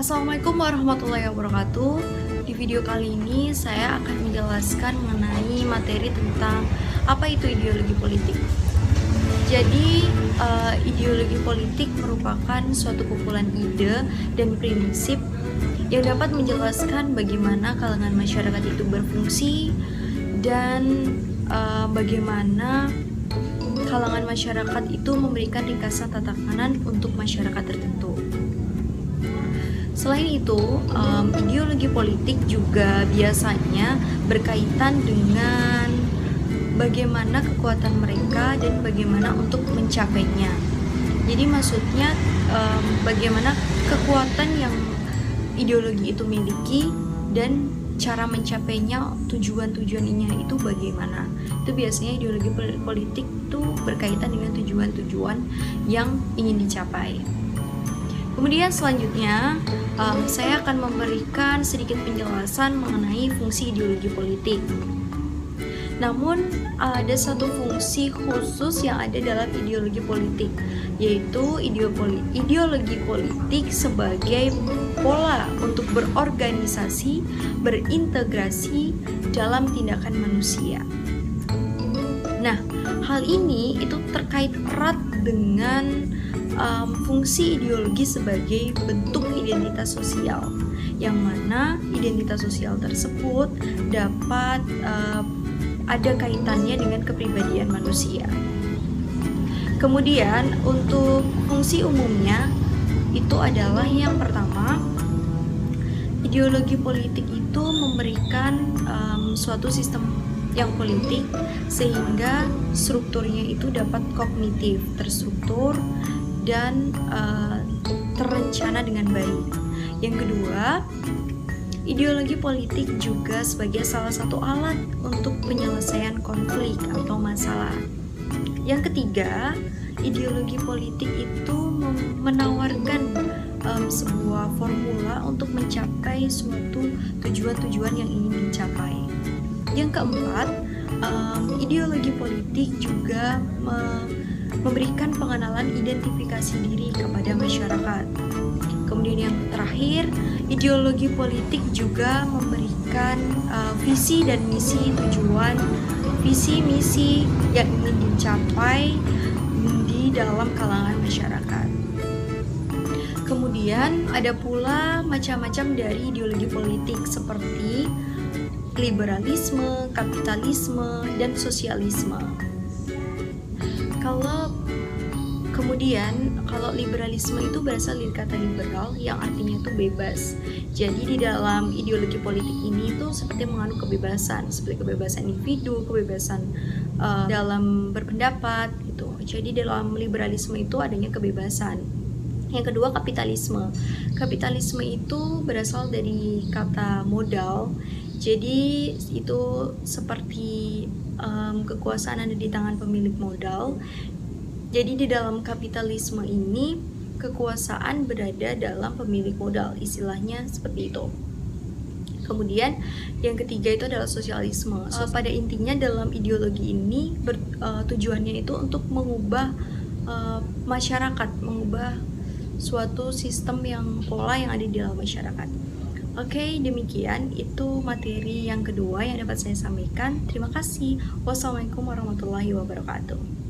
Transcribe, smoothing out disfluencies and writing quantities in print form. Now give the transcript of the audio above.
Assalamualaikum warahmatullahi wabarakatuh. Di video kali ini saya akan menjelaskan mengenai materi tentang apa itu ideologi politik. Jadi, ideologi politik merupakan suatu kumpulan ide dan prinsip yang dapat menjelaskan bagaimana kalangan masyarakat itu berfungsi dan bagaimana kalangan masyarakat itu memberikan ringkasan tatanan untuk masyarakat tertentu. Selain itu, ideologi politik juga biasanya berkaitan dengan bagaimana kekuatan mereka dan bagaimana untuk mencapainya. Jadi maksudnya bagaimana kekuatan yang ideologi itu miliki dan cara mencapainya, tujuan-tujuannya itu bagaimana. Itu biasanya ideologi politik itu berkaitan dengan tujuan-tujuan yang ingin dicapai. Kemudian selanjutnya saya akan memberikan sedikit penjelasan mengenai fungsi ideologi politik. Namun ada satu fungsi khusus yang ada dalam ideologi politik, yaitu ideologi politik sebagai pola untuk berorganisasi, berintegrasi dalam tindakan manusia. Nah, hal ini itu terkait erat dengan fungsi ideologi sebagai bentuk identitas sosial, yang mana identitas sosial tersebut dapat ada kaitannya dengan kepribadian manusia. Kemudian untuk fungsi umumnya itu adalah yang pertama, ideologi politik itu memberikan suatu sistem yang politik sehingga strukturnya itu dapat kognitif, terstruktur dan terencana dengan baik. Yang kedua, ideologi politik juga sebagai salah satu alat untuk penyelesaian konflik atau masalah. Yang ketiga, ideologi politik itu menawarkan sebuah formula untuk mencapai suatu tujuan-tujuan yang ingin dicapai. Yang keempat, ideologi politik juga memberikan pengenalan identifikasi diri kepada masyarakat. Kemudian yang terakhir, ideologi politik juga memberikan visi dan misi, tujuan, visi misi yang ingin dicapai di dalam kalangan masyarakat. Kemudian ada pula macam-macam dari ideologi politik seperti liberalisme, kapitalisme, dan sosialisme. Kalau liberalisme itu berasal dari kata liberal yang artinya itu bebas. Jadi di dalam ideologi politik ini itu seperti mengandung kebebasan, seperti kebebasan individu, kebebasan dalam berpendapat gitu. Jadi dalam liberalisme itu adanya kebebasan. Yang kedua, kapitalisme. Kapitalisme itu berasal dari kata modal. Jadi itu seperti kekuasaan ada di tangan pemilik modal. Jadi di dalam kapitalisme ini kekuasaan berada dalam pemilik modal, istilahnya seperti itu. Kemudian yang ketiga itu adalah sosialisme. Pada intinya dalam ideologi ini tujuannya itu untuk mengubah masyarakat, mengubah suatu sistem yang pola yang ada di dalam masyarakat. Oke, demikian itu materi yang kedua yang dapat saya sampaikan. Terima kasih. Wassalamualaikum warahmatullahi wabarakatuh.